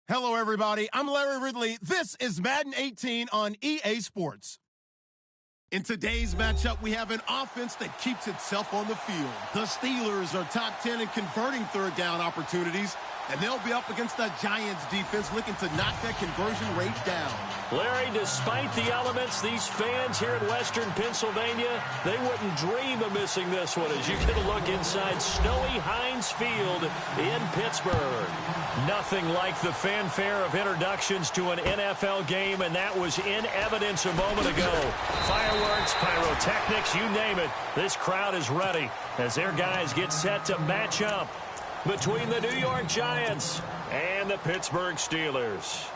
Hello, everybody. I'm Larry Ridley. This is Madden 18 on EA Sports. In today's matchup, we have an offense that keeps itself on the field. The Steelers are top 10 in converting third down opportunities, and they'll be up against the Giants defense looking to knock that conversion rate down. Larry, despite the elements, these fans here in Western Pennsylvania, they wouldn't dream of missing this one as you get a look inside snowy Heinz Field in Pittsburgh. Nothing like the fanfare of introductions to an NFL game, and that was in evidence a moment ago. Fireworks, pyrotechnics, you name it. This crowd is ready as their guys get set to match up between the New York Giants and the Pittsburgh Steelers.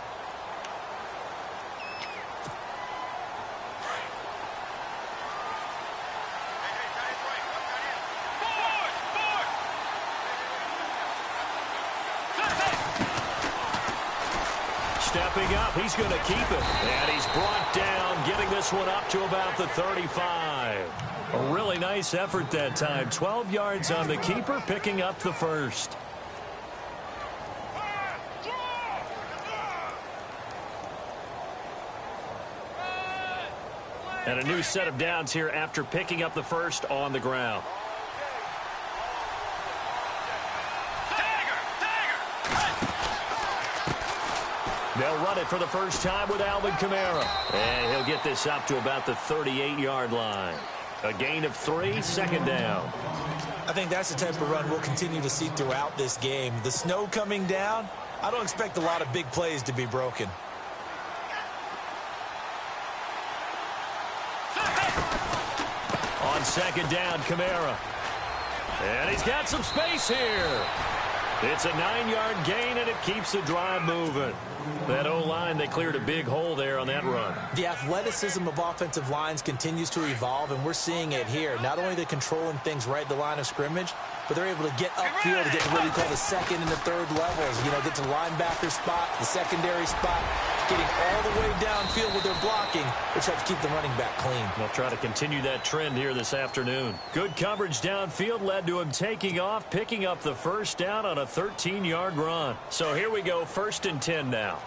Stepping up, he's going to keep it. And he's brought down, getting this one up to about the 35. A really nice effort that time. 12 yards on the keeper, picking up the first. And a new set of downs here after picking up the first on the ground. They'll run it for the first time with Alvin Kamara. And he'll get this up to about the 38-yard line. A gain of 3, second down. I think that's the type of run we'll continue to see throughout this game. The snow coming down, I don't expect a lot of big plays to be broken. On second down, Kamara. And he's got some space here. It's a 9-yard gain, and it keeps the drive moving. That O-line, they cleared a big hole there on that run. The athleticism of offensive lines continues to evolve, and we're seeing it here. Not only are they controlling things right at the line of scrimmage, but they're able to get upfield to get to what we call the second and the third levels. You know, get to the linebacker spot, the secondary spot, getting all the way downfield with their blocking, which helps keep the running back clean. They'll try to continue that trend here this afternoon. Good coverage downfield led to him taking off, picking up the first down on a 13-yard run. So here we go, 1st and 10 now.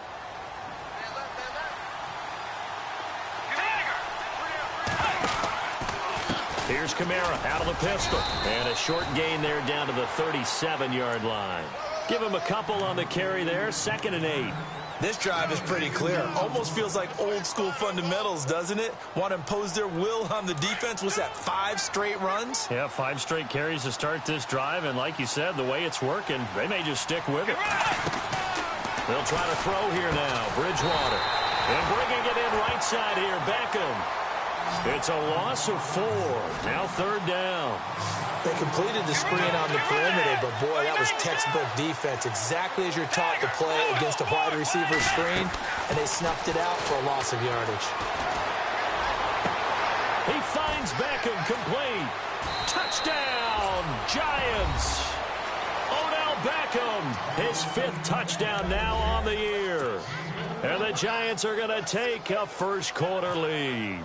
Here's Kamara out of the pistol. And a short gain there down to the 37-yard line. Give him a couple on the carry there, 2nd and 8. This drive is pretty clear. Almost feels like old-school fundamentals, doesn't it? Want to impose their will on the defense. Was that 5 straight runs? Yeah, 5 straight carries to start this drive. And like you said, the way it's working, they may just stick with it. They'll try to throw here now. Bridgewater. And bringing it in right side here, Beckham. It's a loss of 4. Now 3rd down. They completed the screen on the perimeter, but boy, that was textbook defense. Exactly as you're taught to play against a wide receiver screen, and they snuffed it out for a loss of yardage. He finds Beckham complete. Touchdown, Giants. Odell Beckham, his 5th touchdown now on the year. And the Giants are going to take a first-quarter lead.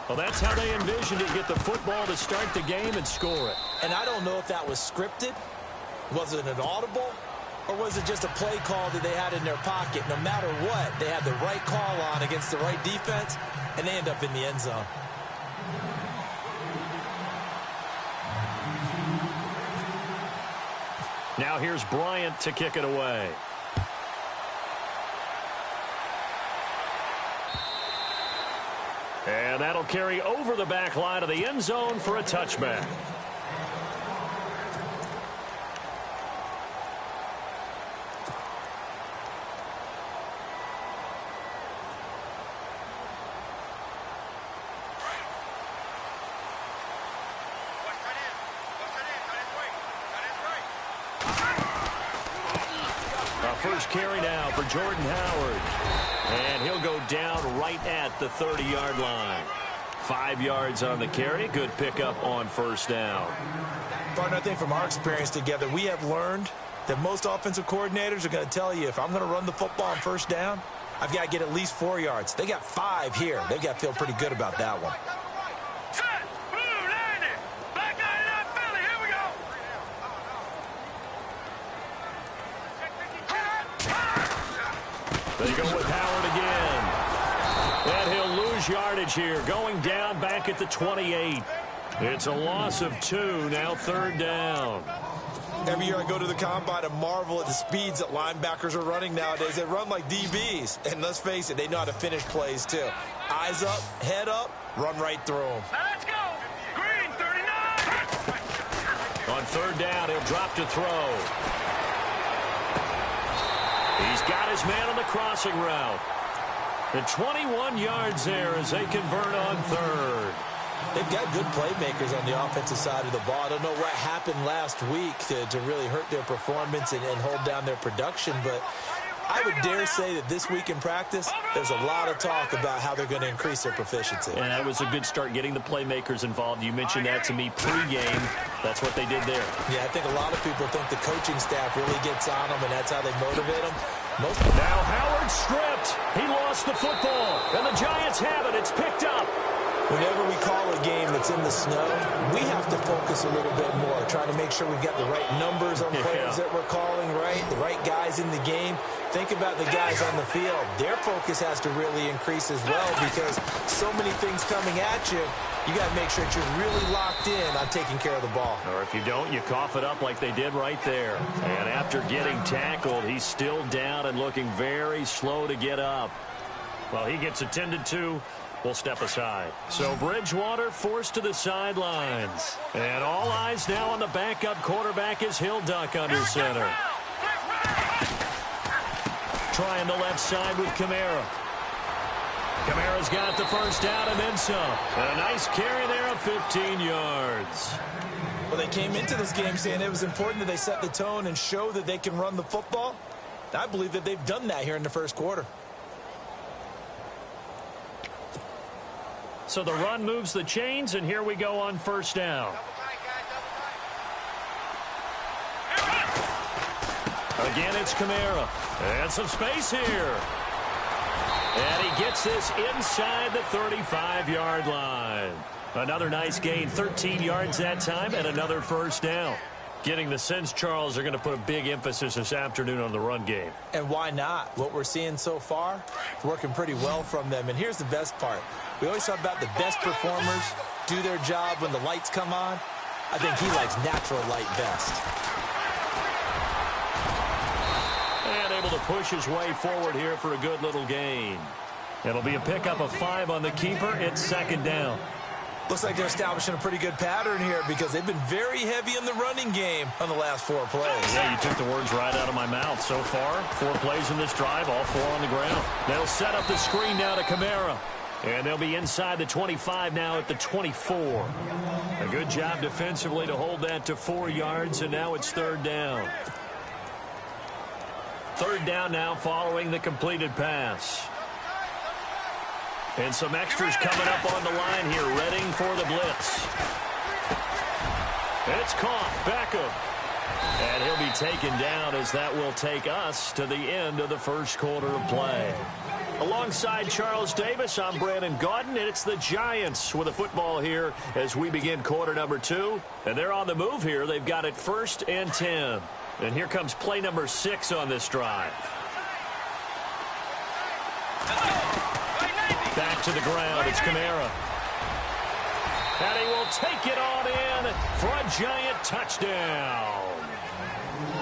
Well, that's how they envisioned it, get the football to start the game and score it. And I don't know if that was scripted. Was it an audible? Or was it just a play call that they had in their pocket? No matter what, they had the right call on against the right defense, and they end up in the end zone. Now here's Bryant to kick it away. And that'll carry over the back line of the end zone for a touchback. First carry now for Jordan Howard. And he'll go down right at the 30-yard line. 5 yards on the carry. Good pickup on first down. Partner, I think from our experience together, we have learned that most offensive coordinators are going to tell you, if I'm going to run the football on first down, I've got to get at least 4 yards. They got 5 here. They've got to feel pretty good about that one. They go with Howard again. And he'll lose yardage here, going down back at the 28. It's a loss of 2, now 3rd down. Every year I go to the combine and marvel at the speeds that linebackers are running nowadays. They run like DBs. And let's face it, they know how to finish plays too. Eyes up, head up, run right through them. Let's go. Green, 39. On 3rd down, he'll drop to throw. He's got his man on the crossing route. And 21 yards there as they convert on 3rd. They've got good playmakers on the offensive side of the ball. I don't know what happened last week to really hurt their performance and hold down their production, but I would dare say that this week in practice, there's a lot of talk about how they're going to increase their proficiency. And that was a good start, getting the playmakers involved. You mentioned that to me pregame. That's what they did there. Yeah, I think a lot of people think the coaching staff really gets on them, and that's how they motivate them. Now Howard stripped. He lost the football, and the Giants have it. It's picked up. Whenever we call a game that's in the snow, we have to focus a little bit more, trying to make sure we've got the right numbers on players that we're calling, right? The right guys in the game. Think about the guys on the field. Their focus has to really increase as well because so many things coming at you, you got to make sure that you're really locked in on taking care of the ball. Or if you don't, you cough it up like they did right there. And after getting tackled, he's still down and looking very slow to get up. Well, he gets attended to. We'll step aside. So Bridgewater forced to the sidelines. And all eyes now on the backup quarterback as he'll duck under center. Trying the left side with Kamara. Kamara's got the first down and then some. And a nice carry there of 15 yards. Well, they came into this game saying it was important that they set the tone and show that they can run the football. I believe that they've done that here in the first quarter. So the run moves the chains, and here we go on first down. Again, it's Kamara. And some space here. And he gets this inside the 35-yard line. Another nice gain, 13 yards that time, and another first down. Getting the sense, Charles, they're going to put a big emphasis this afternoon on the run game. And why not? What we're seeing so far, it's working pretty well from them. And here's the best part. We always talk about the best performers do their job when the lights come on. I think he likes natural light best. And able to push his way forward here for a good little gain. It'll be a pickup of 5 on the keeper. It's second down. Looks like they're establishing a pretty good pattern here because they've been very heavy in the running game on the last 4 plays. Yeah, you took the words right out of my mouth. So far, 4 plays in this drive, all 4 on the ground. They'll set up the screen now to Kamara. And they'll be inside the 25 now at the 24. A good job defensively to hold that to 4 yards, and now it's third down. Third down now following the completed pass. And some extras coming up on the line here, readying for the blitz. It's caught, Beckham. And he'll be taken down as that will take us to the end of the first quarter of play. Alongside Charles Davis, I'm Brandon Gaudin, and it's the Giants with the football here as we begin quarter number 2. And they're on the move here. They've got it 1st and 10. And here comes play number 6 on this drive. Back to the ground, it's Kamara. And he will take it on in for a Giant touchdown.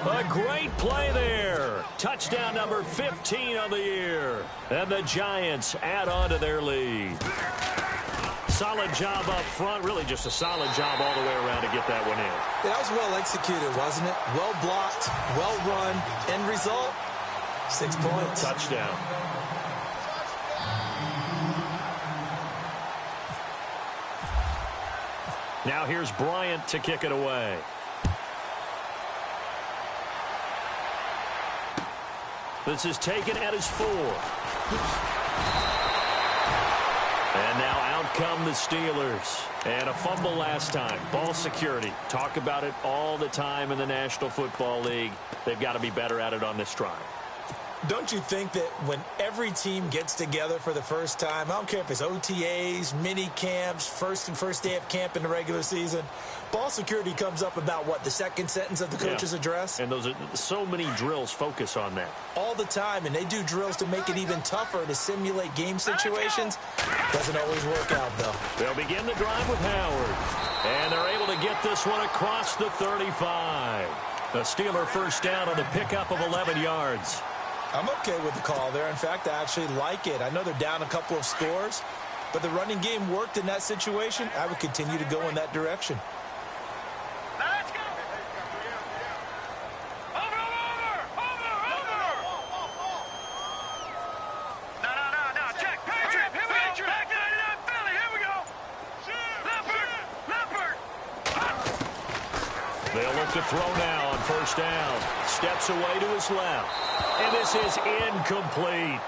A great play there. Touchdown number 15 of the year. And the Giants add on to their lead. Solid job up front. Really just a solid job all the way around to get that one in. That was well executed, wasn't it? Well blocked, well run. End result, 6 points. Touchdown. Now here's Bryant to kick it away. This is taken at his 4. And now out come the Steelers. And a fumble last time. Ball security. Talk about it all the time in the National Football League. They've got to be better at it on this drive. Don't you think that when every team gets together for the first time, I don't care if it's OTAs, mini camps, first day of camp in the regular season, ball security comes up about, what, the second sentence of the coach's address? And those are so many drills focus on that. All the time, and they do drills to make it even tougher to simulate game situations. Doesn't always work out, though. They'll begin the drive with Howard. And they're able to get this one across the 35. The Steeler first down on the pickup of 11 yards. I'm okay with the call there. In fact, I actually like it. I know they're down a couple of scores, but the running game worked in that situation. I would continue to go in that direction. Let's go. Over. No. Check. Patriot. Here we go. Back 99 Philly. Here we go. Leopard. They'll look to throw now on first down. Steps away to his left. And this is incomplete.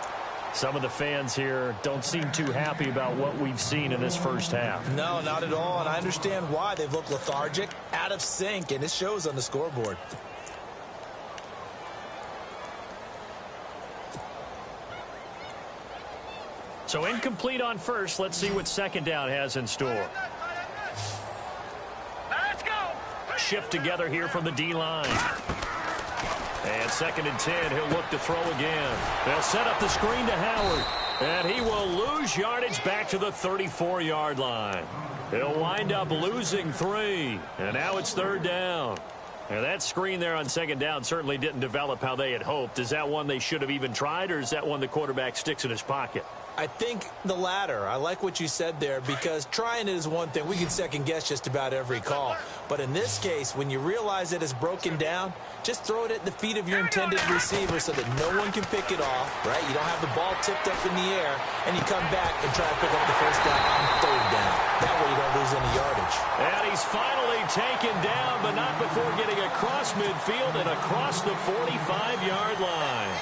Some of the fans here don't seem too happy about what we've seen in this first half. No, not at all, and I understand why. They've looked lethargic, out of sync, and it shows on the scoreboard. So incomplete on first. Let's see what second down has in store. Let's go. Shift together here from the D-line. And 2nd and 10. He'll look to throw again. They'll set up the screen to Howard. And he will lose yardage back to the 34-yard line. He'll wind up losing 3. And now it's 3rd down. And that screen there on 2nd down certainly didn't develop how they had hoped. Is that one they should have even tried, or is that one the quarterback sticks in his pocket? I think the latter. I like what you said there, because trying it is one thing. We can second-guess just about every call. But in this case, when you realize that it's broken down, just throw it at the feet of your intended receiver so that no one can pick it off, right? You don't have the ball tipped up in the air, and you come back and try to pick up the first down on 3rd down. That way you don't lose any yardage. And he's finally taken down, but not before getting across midfield and across the 45-yard line.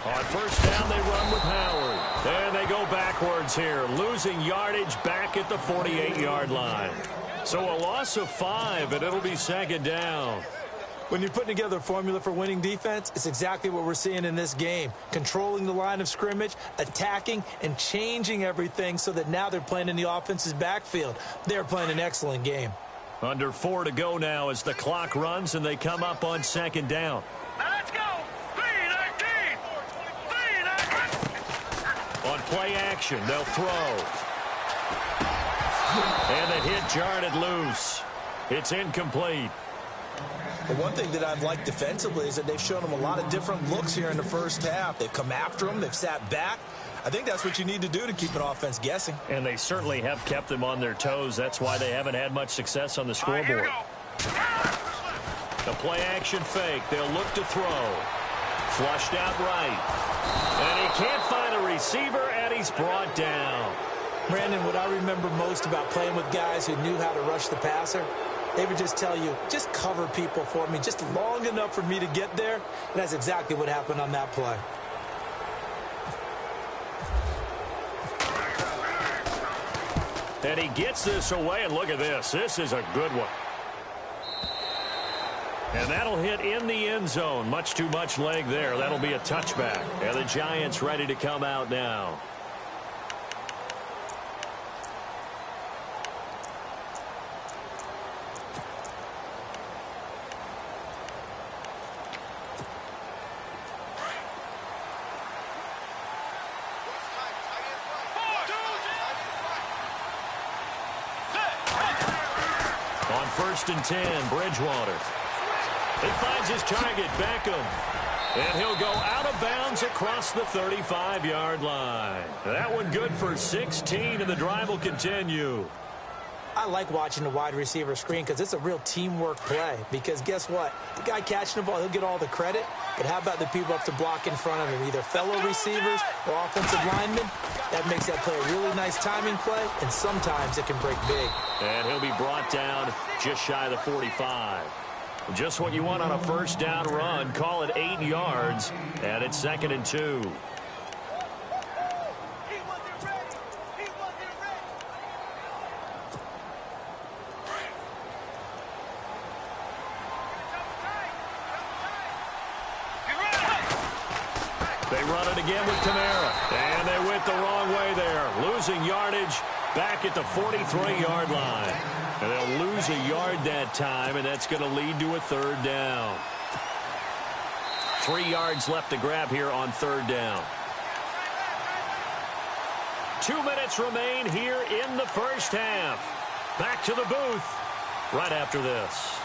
On 1st down, they run with Howard. And they go backwards here, losing yardage back at the 48-yard line. So a loss of 5, and it'll be 2nd down. When you're putting together a formula for winning defense, it's exactly what we're seeing in this game. Controlling the line of scrimmage, attacking, and changing everything so that now they're playing in the offense's backfield. They're playing an excellent game. Under 4 to go now as the clock runs, and they come up on 2nd down. Let's go. 3-19. 3-19. On play action, they'll throw. And the hit jarred loose. It's incomplete. But one thing that I've liked defensively is that they've shown them a lot of different looks here in the first half. They've come after them. They've sat back. I think that's what you need to do to keep an offense guessing. And they certainly have kept them on their toes. That's why they haven't had much success on the scoreboard. The play action fake. They'll look to throw. Flushed out right. And he can't find a receiver, and he's brought down. Brandon, what I remember most about playing with guys who knew how to rush the passer, they would just tell you, just cover people for me, just long enough for me to get there. And that's exactly what happened on that play. And he gets this away, and look at this. This is a good one. And that'll hit in the end zone. Much too much leg there. That'll be a touchback. And the Giants ready to come out now. On 1st and 10, Bridgewater. He finds his target, Beckham. And he'll go out of bounds across the 35-yard line. That one good for 16, and the drive will continue. I like watching the wide receiver screen because it's a real teamwork play. Because guess what? The guy catching the ball, he'll get all the credit. But how about the people up to block in front of him, either fellow receivers or offensive linemen? That makes that play a really nice timing play, and sometimes it can break big. And he'll be brought down just shy of the 45. Just what you want on a 1st down run. Call it 8 yards, and it's 2nd and 2. They run it again with Kamara. And they went the wrong way there. Losing yardage back at the 43-yard line. And they'll lose a yard that time, and that's going to lead to a 3rd down. 3 yards left to grab here on 3rd down. 2 minutes remain here in the first half. Back to the booth right after this.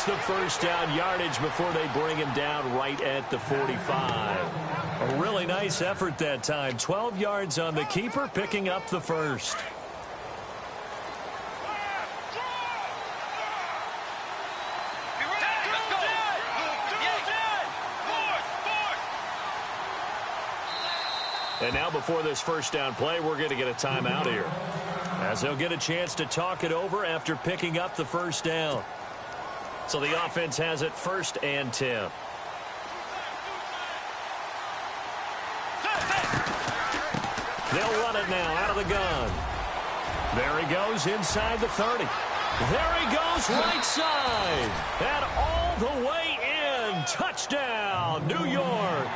The 1st down yardage before they bring him down right at the 45. A really nice effort that time. 12 yards on the keeper, picking up the 1st. And And now before this first down play, we're going to get a timeout here, as they'll get a chance to talk it over after picking up the first down. So the offense has it 1st and 10. They'll run it now out of the gun. There he goes inside the 30. There he goes right side. And all the way in. Touchdown, New York.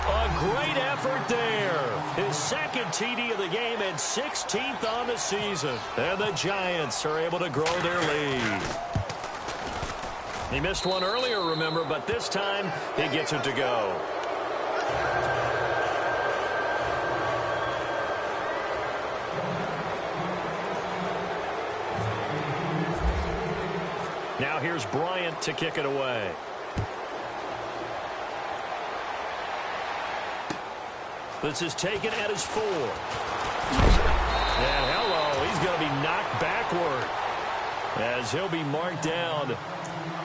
A great effort there. His second TD of the game and 16th on the season. And the Giants are able to grow their lead. He missed one earlier, remember, but this time he gets it to go. Now here's Bryant to kick it away. This is taken at his 4. And hello, he's going to be knocked backward as he'll be marked down.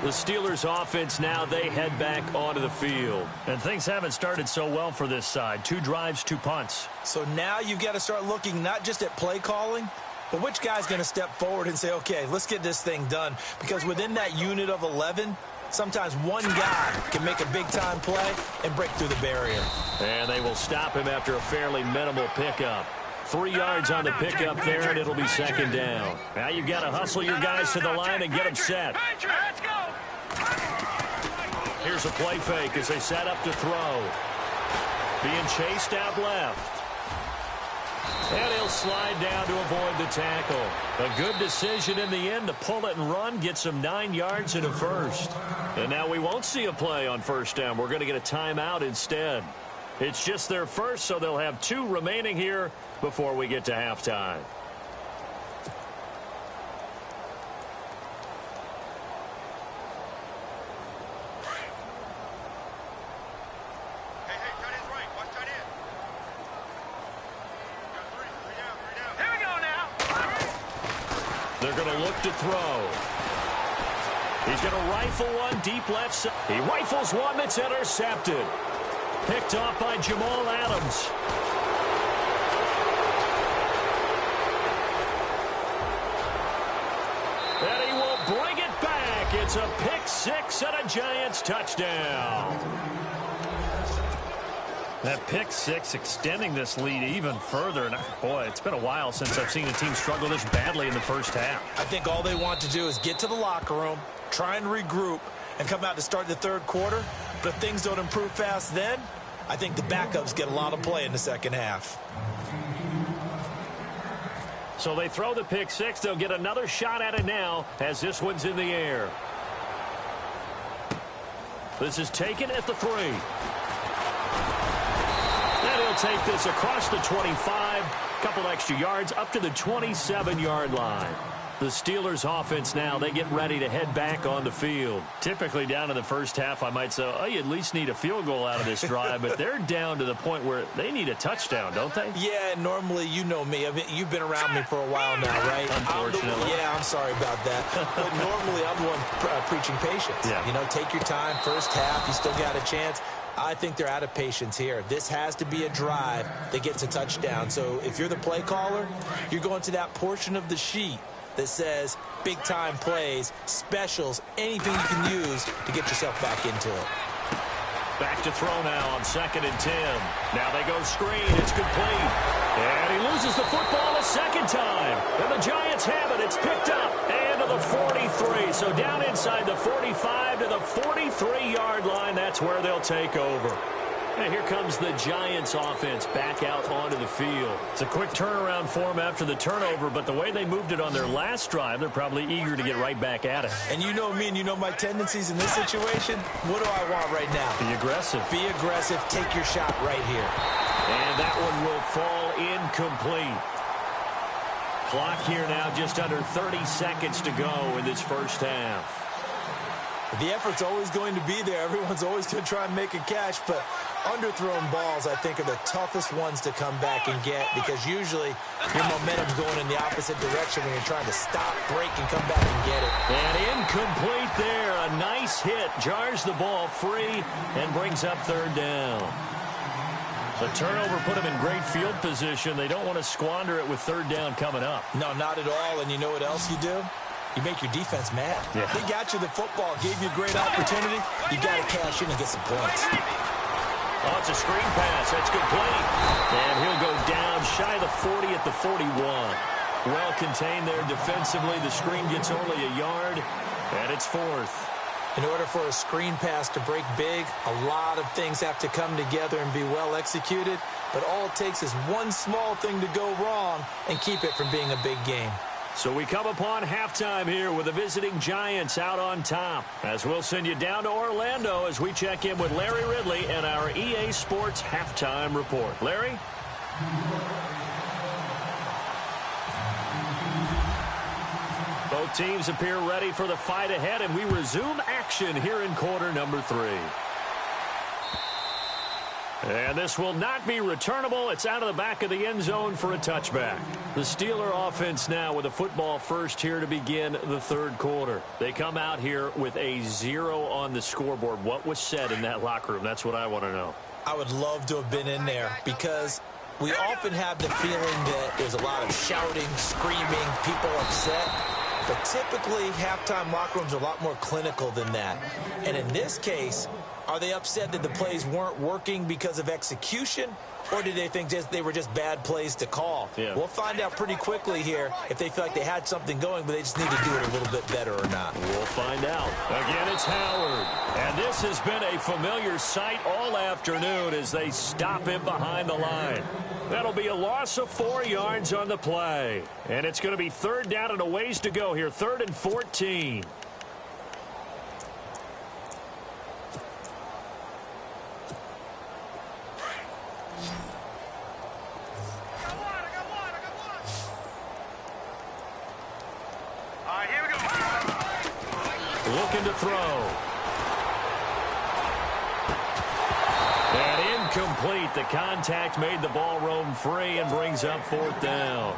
The Steelers offense now, they head back onto the field. And things haven't started so well for this side. 2 drives, 2 punts. So now you've got to start looking not just at play calling, but which guy's going to step forward and say, okay, let's get this thing done. Because within that unit of 11, sometimes one guy can make a big-time play and break through the barrier. And they will stop him after a fairly minimal pickup. 3 yards on the pickup there, and it'll be 2nd down. Now you've got to hustle your guys to the line and get them set. Let's go. Here's a play fake as they set up to throw. Being chased out left. And he'll slide down to avoid the tackle. A good decision in the end to pull it and run, gets him 9 yards and a first. And now we won't see a play on 1st down. We're going to get a timeout instead. It's just their first, so they'll have 2 remaining here before we get to halftime. They're going to look to throw. He's going to rifle one deep left side. He rifles one that's intercepted. Picked off by Jamal Adams. And he will bring it back. It's a pick 6 and a Giants touchdown. That pick 6 extending this lead even further. And boy, it's been a while since I've seen a team struggle this badly in the first half. I think all they want to do is get to the locker room, try and regroup, and come out to start the 3rd quarter. But if things don't improve fast then, I think the backups get a lot of play in the 2nd half. So they throw the pick 6. They'll get another shot at it now as this one's in the air. This is taken at the 3. And he'll take this across the 25, couple extra yards up to the 27-yard line. The Steelers offense now, they get ready to head back on the field. Typically down in the first half, I might say, oh, you at least need a field goal out of this drive, but they're down to the point where they need a touchdown, don't they? Yeah, normally, you know me. I mean, you've been around me for a while now, right? Unfortunately. I'm sorry about that. But normally, I'm the one preaching patience. Yeah. You know, take your time. First half, you still got a chance. I think they're out of patience here. This has to be a drive that gets a touchdown. So if you're the play caller, you're going to that portion of the sheet that says big-time plays, specials, anything you can use to get yourself back into it. Back to throw now on 2nd and 10. Now they go screen. It's complete. And he loses the football a second time. And the Giants have it. It's picked up. And to the 43. So down inside the 45 to the 43-yard line. That's where they'll take over. And here comes the Giants offense back out onto the field. It's a quick turnaround for them after the turnover, but the way they moved it on their last drive, they're probably eager to get right back at it. And you know me and you know my tendencies in this situation. What do I want right now? Be aggressive. Be aggressive. Take your shot right here. And that one will fall incomplete. Clock here now just under 30 seconds to go in this first half. The effort's always going to be there. Everyone's always going to try and make a catch, but underthrown balls, I think, are the toughest ones to come back and get because usually your momentum's going in the opposite direction when you're trying to stop, break, and come back and get it. And incomplete there. A nice hit. Jars the ball free and brings up 3rd down. The turnover put them in great field position. They don't want to squander it with third down coming up. No, not at all. And you know what else you do? You make your defense mad. Yeah. They got you the football, gave you a great opportunity. You got to cash in and get some points. Oh, it's a screen pass. That's complete. And he'll go down shy of the 40 at the 41. Well contained there defensively. The screen gets only a yard, and it's fourth. In order for a screen pass to break big, a lot of things have to come together and be well executed. But all it takes is one small thing to go wrong and keep it from being a big game. So we come upon halftime here with the visiting Giants out on top. As we'll send you down to Orlando as we check in with Larry Ridley and our EA Sports Halftime Report. Larry? Both teams appear ready for the fight ahead, and we resume action here in quarter number 3. And this will not be returnable. It's out of the back of the end zone for a touchback. The Steeler offense now with a football first here to begin the third quarter. They come out here with a 0 on the scoreboard. What was said in that locker room? That's what I want to know. I would love to have been in there because we often have the feeling that there's a lot of shouting, screaming, people upset. But typically, halftime locker rooms are a lot more clinical than that. And in this case, are they upset that the plays weren't working because of execution, or did they think they were just bad plays to call? Yeah. We'll find out pretty quickly here if they feel like they had something going, but they just need to do it a little bit better or not. We'll find out. Again, it's Howard. And this has been a familiar sight all afternoon as they stop him behind the line. That'll be a loss of 4 yards on the play. And it's going to be third down and a ways to go here. 3rd and 14. Looking to throw. And incomplete. The contact made the ball roam free and brings up 4th down.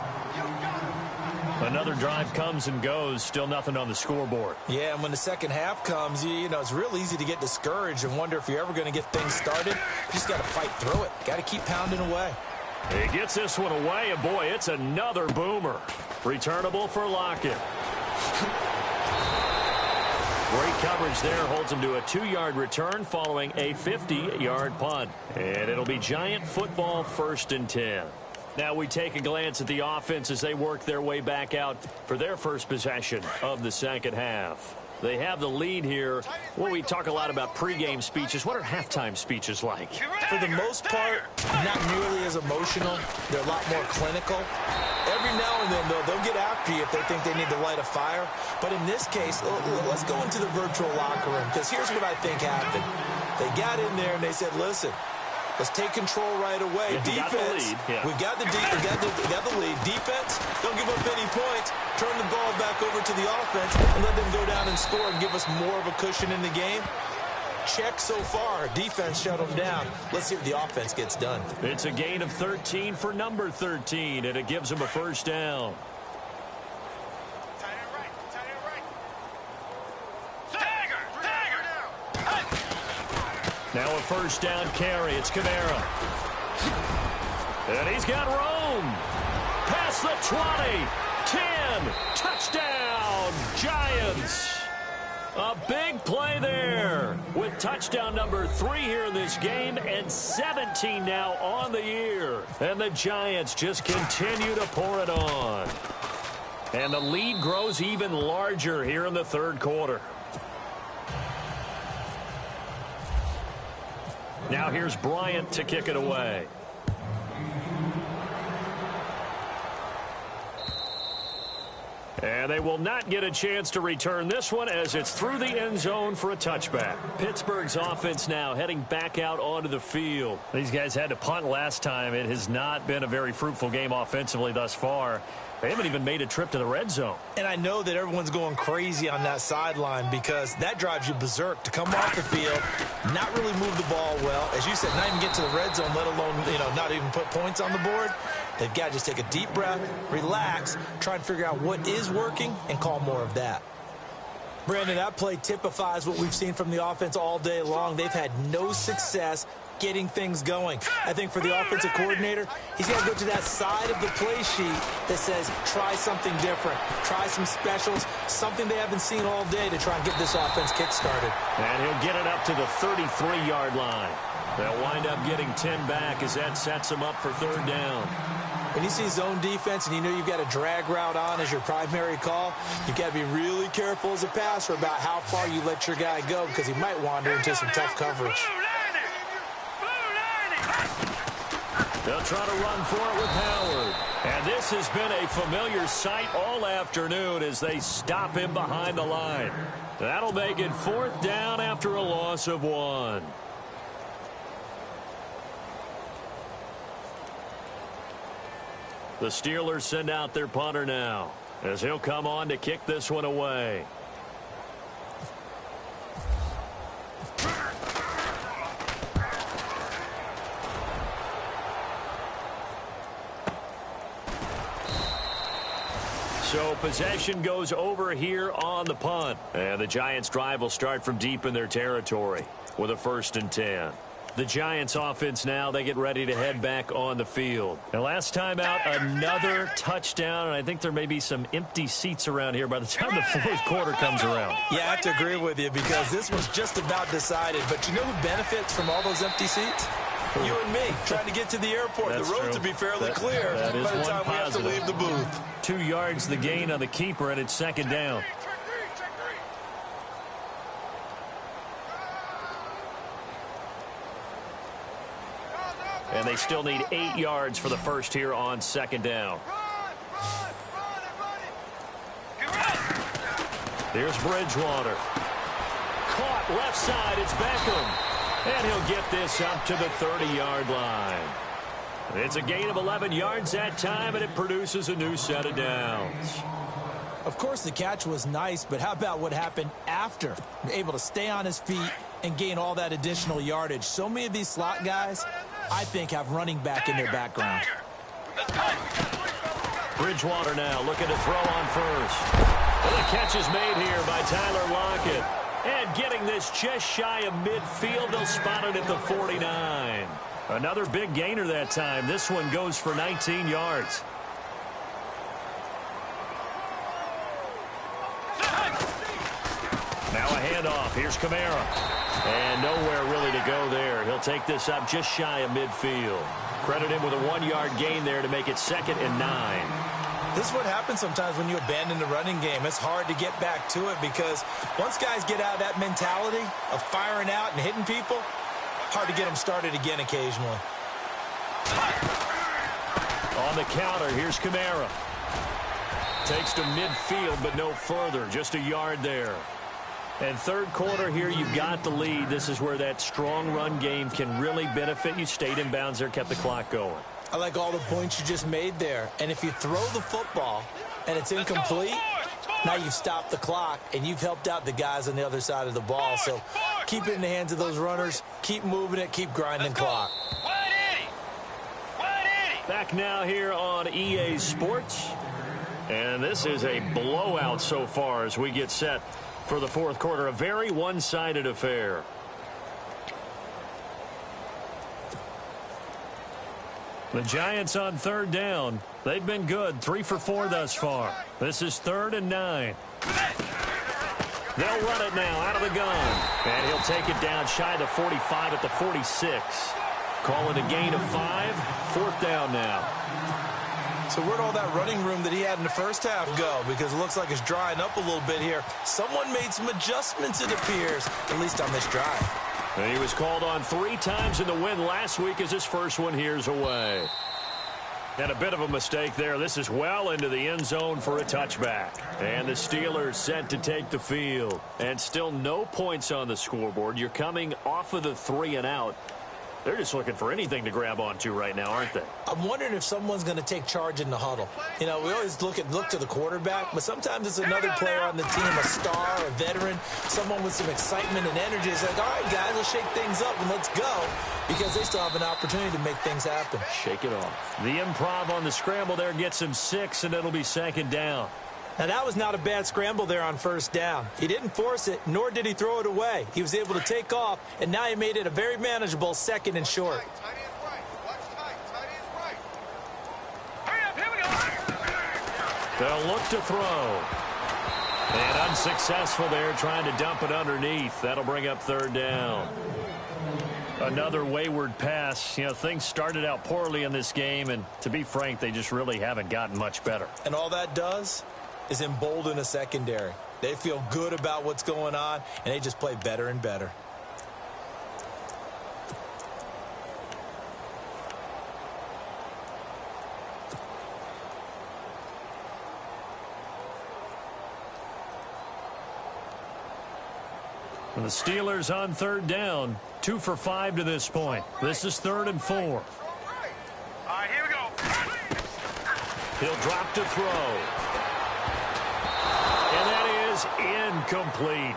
Another drive comes and goes. Still nothing on the scoreboard. Yeah, and when the second half comes, you know, it's real easy to get discouraged and wonder if you're ever going to get things started. You just got to fight through it. Got to keep pounding away. He gets this one away, and boy, it's another boomer. Returnable for Lockett. Great coverage there, holds him to a 2-yard return following a 50-yard punt. And it'll be Giant football 1st and 10. Now we take a glance at the offense as they work their way back out for their first possession of the second half. They have the lead here. Well, we talk a lot about pregame speeches. What are halftime speeches like? For the most part, not nearly as emotional. They're a lot more clinical. Every now and then, though, they'll get after you if they think they need to light a fire. But in this case, let's go into the virtual locker room, because here's what I think happened. They got in there and they said, listen, let's take control right away. Yeah, Defense, we got the lead. Defense, don't give up any points. Turn the ball back over to the offense and let them go down and score and give us more of a cushion in the game. Check so far. Defense shut them down. Let's see if the offense gets done. It's a gain of 13 for number 13, and it gives them a first down. Now a first down carry. It's Kamara. And he's got Rome. Past the 20. 10. Touchdown, Giants. A big play there with touchdown number 3 here in this game and 17 now on the year. And the Giants just continue to pour it on. And the lead grows even larger here in the third quarter. Now here's Bryant to kick it away. And they will not get a chance to return this one as it's through the end zone for a touchback. Pittsburgh's offense now heading back out onto the field. These guys had to punt last time. It has not been a very fruitful game offensively thus far. They haven't even made a trip to the red zone. And I know that everyone's going crazy on that sideline because that drives you berserk to come off the field, not really move the ball well. As you said, not even get to the red zone, let alone, not even put points on the board. They've got to just take a deep breath, relax, try and figure out what is working and call more of that. Brandon, that play typifies what we've seen from the offense all day long. They've had no success getting things going. I think for the offensive coordinator, he's got to go to that side of the play sheet that says, try something different, try some specials, something they haven't seen all day to try and get this offense kick-started. And he'll get it up to the 33-yard line. They'll wind up getting 10 back as that sets them up for third down. When you see zone defense and you know you've got a drag route on as your primary call, you've got to be really careful as a passer about how far you let your guy go because he might wander into some tough coverage. They'll try to run for it with Howard. And this has been a familiar sight all afternoon as they stop him behind the line. That'll make it fourth down after a loss of 1. The Steelers send out their punter now as he'll come on to kick this one away. So possession goes over here on the punt. And the Giants' drive will start from deep in their territory with a 1st and 10. The Giants offense now, they get ready to head back on the field. And last time out, another touchdown, and I think there may be some empty seats around here by the time the fourth quarter comes around. Yeah, I have to agree with you because this was just about decided. But you know who benefits from all those empty seats? You and me, trying to get to the airport. That's the roads true. will be fairly clear by the time we have to leave the booth. 2 yards the gain on the keeper, and it's 2nd down. And they still need 8 yards for the first here on 2nd down. Here's Bridgewater. Caught left side. It's Beckham. And he'll get this up to the 30-yard line. It's a gain of 11 yards that time, and it produces a new set of downs. Of course, the catch was nice, but how about what happened after? Able to stay on his feet and gain all that additional yardage. So many of these slot guys, I think, have running back in their background. Bridgewater now looking to throw on first. Well, the catch is made here by Tyler Lockett. And getting this just shy of midfield, they'll spot it at the 49. Another big gainer that time. This one goes for 19 yards. Now a handoff. Here's Kamara. And nowhere really to go there. He'll take this up just shy of midfield. Credit him with a 1-yard gain there to make it 2nd and 9. This is what happens sometimes when you abandon the running game. It's hard to get back to it because once guys get out of that mentality of firing out and hitting people, hard to get them started again occasionally. On the counter, here's Kamara. Takes to midfield, but no further. Just a yard there. And third quarter here, you've got the lead. This is where that strong run game can really benefit you. Stayed in bounds there, kept the clock going. I like all the points you just made there. And if you throw the football and it's incomplete, now you've stopped the clock and you've helped out the guys on the other side of the ball. So keep it in the hands of those runners. Keep moving it. Keep grinding clock. Back now here on EA Sports. And this is a blowout so far as we get set for the fourth quarter. A very one-sided affair. The Giants on third down. They've been good. 3 for 4 thus far. This is 3rd and 9. They'll run it now out of the gun. And he'll take it down shy of the 45 at the 46. Call it a gain of 5. 4th down now. So where'd all that running room that he had in the first half go? Because it looks like it's drying up a little bit here. Someone made some adjustments, it appears, at least on this drive. And he was called on 3 times in the win last week as his first one here's away. And a bit of a mistake there. This is well into the end zone for a touchback. And the Steelers set to take the field. And still no points on the scoreboard. You're coming off of the 3 and out. They're just looking for anything to grab onto right now, aren't they? I'm wondering if someone's going to take charge in the huddle. You know, we always look to the quarterback, but sometimes it's another player on the team, a star, a veteran, someone with some excitement and energy. It's like, all right, guys, let's shake things up and let's go, because they still have an opportunity to make things happen. Shake it off. The improv on the scramble there gets him 6, and it'll be 2nd down. Now, that was not a bad scramble there on first down. He didn't force it, nor did he throw it away. He was able to take off, and now he made it a very manageable 2nd and short. They'll look to throw. And unsuccessful there, trying to dump it underneath. That'll bring up 3rd down. Another wayward pass. You know, things started out poorly in this game, and to be frank, they just really haven't gotten much better. And all that does is embolden a secondary. They feel good about what's going on, and they just play better and better. And the Steelers on 3rd down, 2 for 5 to this point. This is 3rd and 4. All right, here we go. He'll drop to throw. And that is incomplete.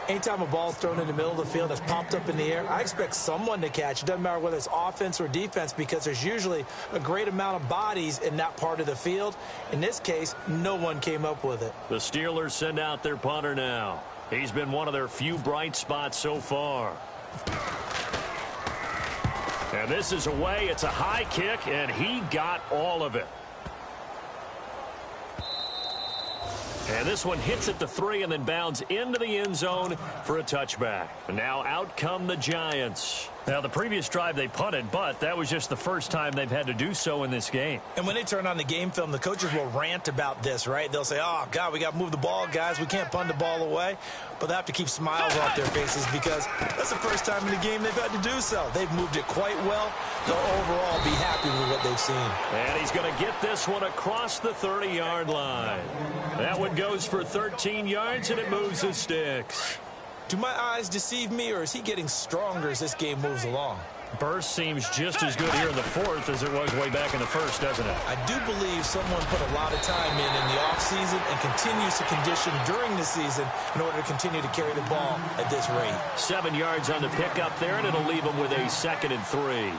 Anytime a ball's thrown in the middle of the field that's popped up in the air, I expect someone to catch. It doesn't matter whether it's offense or defense, because there's usually a great amount of bodies in that part of the field. In this case, no one came up with it. The Steelers send out their punter now. He's been one of their few bright spots so far. And this is away. It's a high kick, and he got all of it. And this one hits at the 3 and then bounds into the end zone for a touchback. And now out come the Giants. Now, the previous drive they punted, but that was just the first time they've had to do so in this game. And when they turn on the game film, the coaches will rant about this, right? They'll say, oh, God, we got to move the ball, guys. We can't punt the ball away. But they have to keep smiles off their faces because that's the first time in the game they've had to do so. They've moved it quite well. They'll overall be happy with what they've seen. And he's going to get this one across the 30-yard line. That one goes for 13 yards, and it moves the sticks. Do my eyes deceive me, or is he getting stronger as this game moves along? Burst seems just as good here in the 4th as it was way back in the 1st, doesn't it? I do believe someone put a lot of time in the offseason and continues to condition during the season in order to continue to carry the ball at this rate. 7 yards on the pickup there, and it'll leave them with a 2nd and 3.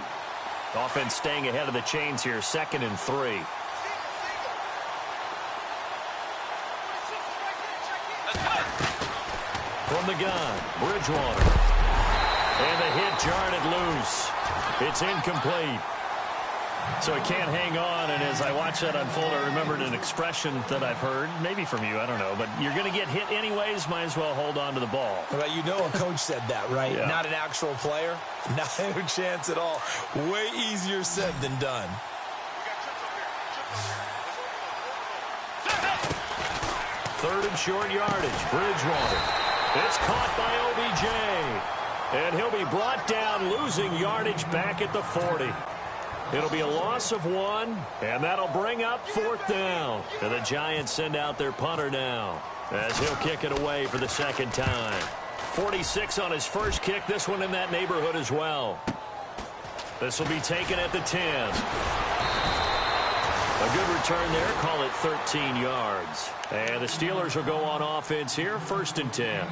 Offense staying ahead of the chains here, 2nd and 3. From the gun, Bridgewater. And the hit jarred it loose. It's incomplete. So he can't hang on, and as I watch that unfold, I remembered an expression that I've heard, maybe from you, I don't know, but you're going to get hit anyways, might as well hold on to the ball. Well, you know a coach said that, right? Yeah. Not an actual player. Not a chance at all. Way easier said than done. 3rd and short yardage, Bridgewater. It's caught by OBJ. And he'll be brought down, losing yardage back at the 40. It'll be a loss of 1, and that'll bring up 4th down. And the Giants send out their punter now, as he'll kick it away for the 2nd time. 46 on his first kick, this one in that neighborhood as well. This will be taken at the 10. A good return there, call it 13 yards. And the Steelers will go on offense here, 1st and 10.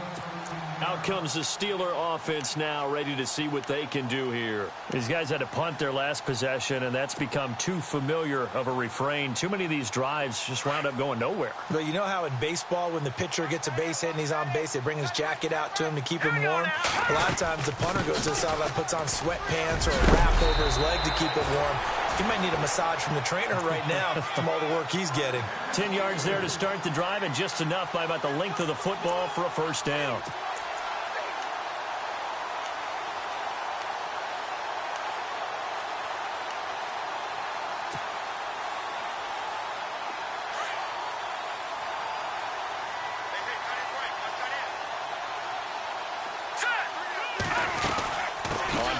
Out comes the Steeler offense now, ready to see what they can do here. These guys had to punt their last possession, and that's become too familiar of a refrain. Too many of these drives just wound up going nowhere. But you know how in baseball, when the pitcher gets a base hit and he's on base, they bring his jacket out to him to keep him warm? A lot of times the punter goes to the sideline, puts on sweatpants or a wrap over his leg to keep it warm. He might need a massage from the trainer right now from all the work he's getting. 10 yards there to start the drive, and just enough by about the length of the football for a 1st down.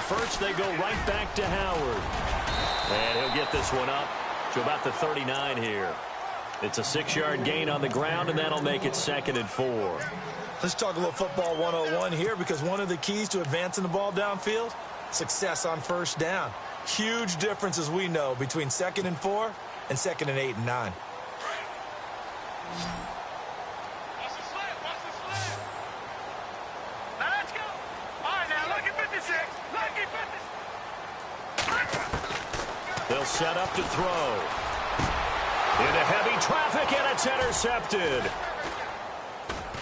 First, they go right back to Howard. And he'll get this one up to about the 39 here. It's a 6-yard gain on the ground, and that'll make it 2nd and 4. Let's talk a little football 101 here, because one of the keys to advancing the ball downfield, success on 1st down. Huge difference, as we know, between 2nd and 4 and 2nd and 8 and 9. They'll set up to throw. Into heavy traffic, and it's intercepted.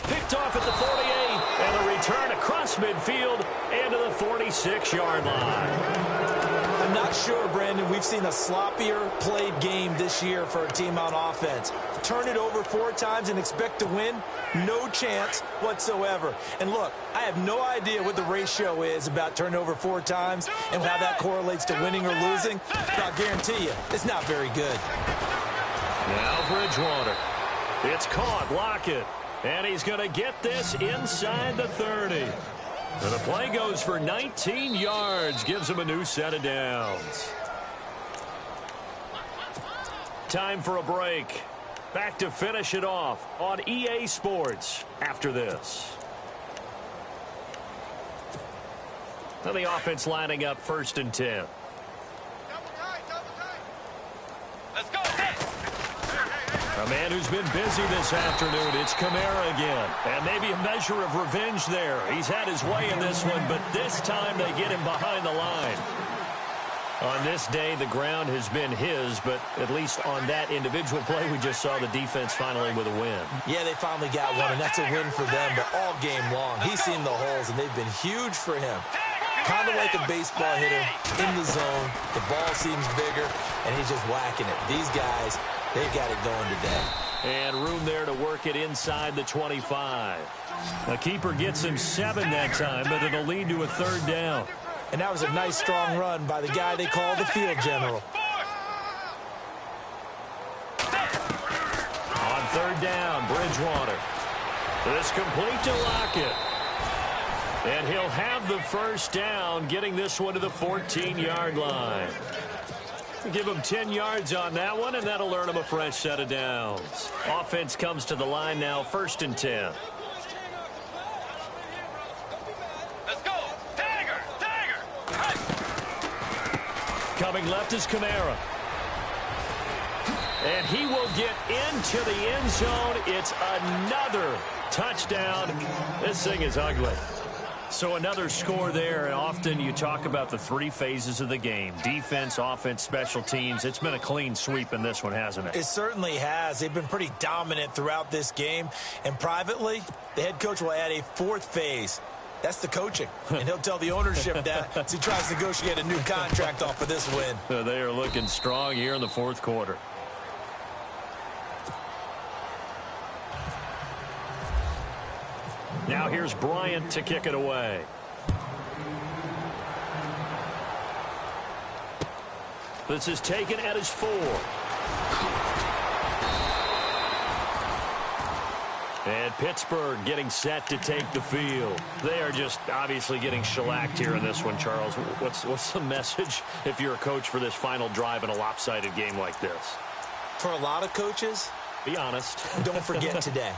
Picked off at the 48, and a return across midfield and to the 46-yard line. I'm not sure, Brandon, we've seen a sloppier played game this year for a team on offense. Turn it over 4 times and expect to win? No chance whatsoever. And look, I have no idea what the ratio is about turning over 4 times and how that correlates to winning or losing. But I'll guarantee you, it's not very good. Now Bridgewater. It's caught. Lockett. And he's going to get this inside the 30. And the play goes for 19 yards. Gives him a new set of downs. Time for a break. Back to finish it off on EA Sports after this. Now the offense lining up 1st and 10. Let's go. A man who's been busy this afternoon, it's Kamara again. And maybe a measure of revenge there. He's had his way in this one, but this time they get him behind the line. On this day, the ground has been his, but at least on that individual play, we just saw the defense finally with a win. Yeah, they finally got one, and that's a win for them, but all game long, he's seen the holes, and they've been huge for him. Kind of like a baseball hitter in the zone. The ball seems bigger, and he's just whacking it. These guys, they've got it going today. And room there to work it inside the 25. The keeper gets him 7 that time, but it'll lead to a 3rd down. And that was a nice, strong run by the guy they call the field general. On 3rd down, Bridgewater. This complete to Lockett. And he'll have the 1st down, getting this one to the 14-yard line. Give him 10 yards on that one, and that'll earn him a fresh set of downs. Offense comes to the line now, 1st and 10. Let's go. Tiger. Coming left is Kamara. And he will get into the end zone. It's another touchdown. This thing is ugly. So another score there, and often you talk about the 3 phases of the game. Defense, offense, special teams. It's been a clean sweep in this one, hasn't it? It certainly has. They've been pretty dominant throughout this game. And privately, the head coach will add a 4th phase. That's the coaching. And he'll tell the ownership that as he tries to negotiate a new contract off of this win. They are looking strong here in the 4th quarter. Now here's Bryant to kick it away. This is taken at his 4. And Pittsburgh getting set to take the field. They are just obviously getting shellacked here in this one, Charles. What's the message if you're a coach for this final drive in a lopsided game like this? For a lot of coaches, be honest. Don't forget today.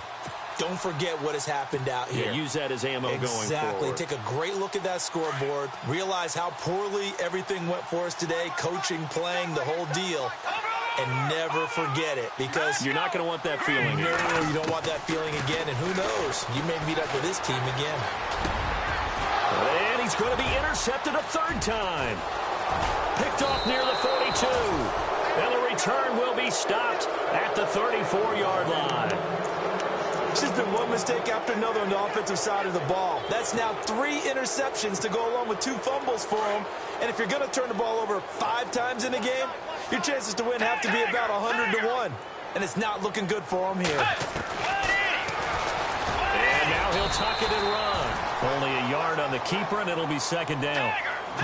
Don't forget what has happened out here. Yeah, use that as ammo going forward. Exactly. Take a great look at that scoreboard. Realize how poorly everything went for us today. Coaching, playing, the whole deal. And never forget it, because you're not going to want that feeling. No, you don't want that feeling again. And who knows? You may meet up with this team again. And he's going to be intercepted a 3rd time. Picked off near the 42. And the return will be stopped at the 34-yard line. It's just been one mistake after another on the offensive side of the ball. That's now 3 interceptions to go along with 2 fumbles for him. And if you're going to turn the ball over 5 times in a game, your chances to win have to be about 100-1. And it's not looking good for him here. And now he'll tuck it and run. Only a yard on the keeper, and it'll be 2nd down.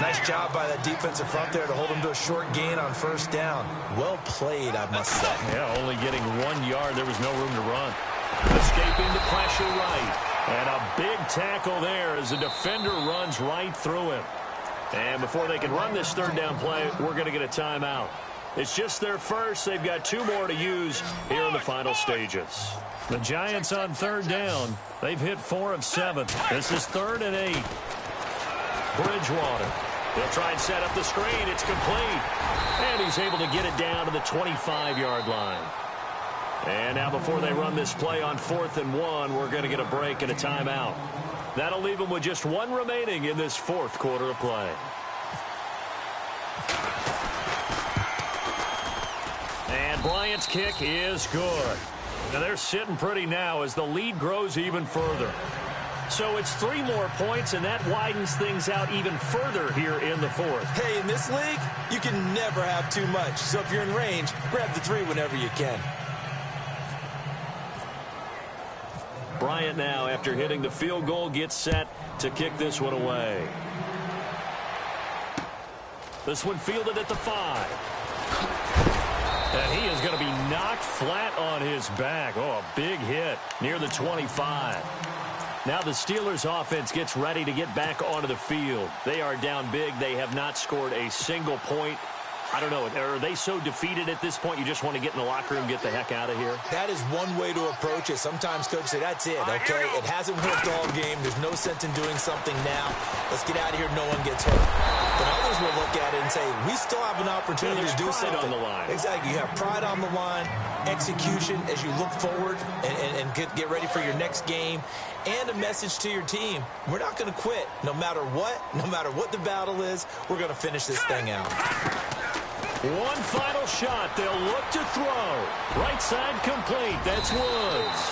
Nice job by that defensive front there to hold him to a short gain on 1st down. Well played, I must say. Yeah, only getting 1 yard. There was no room to run. Escaping the pressure right. And a big tackle there as the defender runs right through him. And before they can run this 3rd down play, we're going to get a timeout. It's just their first. They've got 2 more to use here in the final stages. The Giants on 3rd down. They've hit 4 of 7. This is 3rd and 8. Bridgewater. He'll try and set up the screen. It's complete. And he's able to get it down to the 25-yard line. And now before they run this play on 4th and 1, we're going to get a break and a timeout. That'll leave them with just 1 remaining in this 4th quarter of play. And Bryant's kick is good. Now they're sitting pretty now as the lead grows even further. So it's 3 more points, and that widens things out even further here in the fourth. Hey, in this league, you can never have too much. So if you're in range, grab the 3 whenever you can. Bryant now, after hitting the field goal, gets set to kick this one away. This one fielded at the 5. And he is going to be knocked flat on his back. Oh, a big hit near the 25. Now the Steelers offense gets ready to get back onto the field. They are down big. They have not scored a single point. I don't know. Are they so defeated at this point you just want to get in the locker room and get the heck out of here? That is one way to approach it. Sometimes coaches say, that's it, okay? It hasn't worked all game. There's no sense in doing something now. Let's get out of here. No one gets hurt. But others will look at it and say, we still have an opportunity to do something. On the line. Exactly. You have pride on the line, execution as you look forward and get ready for your next game, and a message to your team. We're not going to quit no matter what the battle is. We're going to finish this thing out. One final shot. They'll look to throw. Right side complete. That's Woods.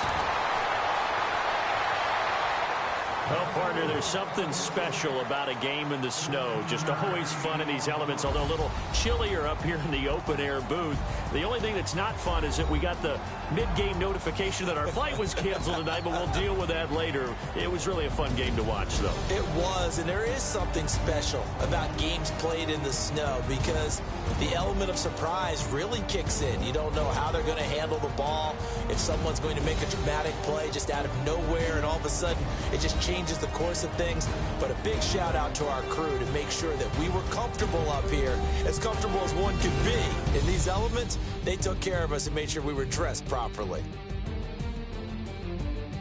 Well, partner, there's something special about a game in the snow. Just always fun in these elements, although a little chillier up here in the open-air booth. The only thing that's not fun is that we got the mid-game notification that our flight was canceled tonight, but we'll deal with that later. It was really a fun game to watch, though. It was, and there is something special about games played in the snow because the element of surprise really kicks in. You don't know how they're going to handle the ball, if someone's going to make a dramatic play just out of nowhere, and all of a sudden it just changes the course of things. But a big shout out to our crew to make sure that we were comfortable up here, as comfortable as one could be. In these elements, they took care of us and made sure we were dressed properly.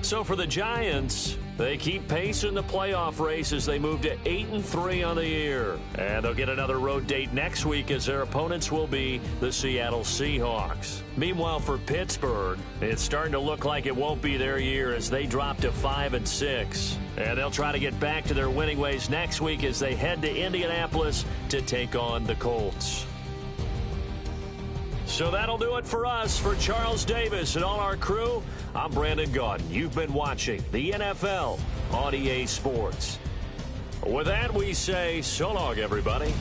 So for the Giants, they keep pace in the playoff race as they move to 8-3 on the year. And they'll get another road date next week as their opponents will be the Seattle Seahawks. Meanwhile, for Pittsburgh, it's starting to look like it won't be their year as they drop to 5-6. And they'll try to get back to their winning ways next week as they head to Indianapolis to take on the Colts. So that'll do it for us. For Charles Davis and all our crew, I'm Brandon Gaudin. You've been watching the NFL on EA Sports. With that, we say so long, everybody.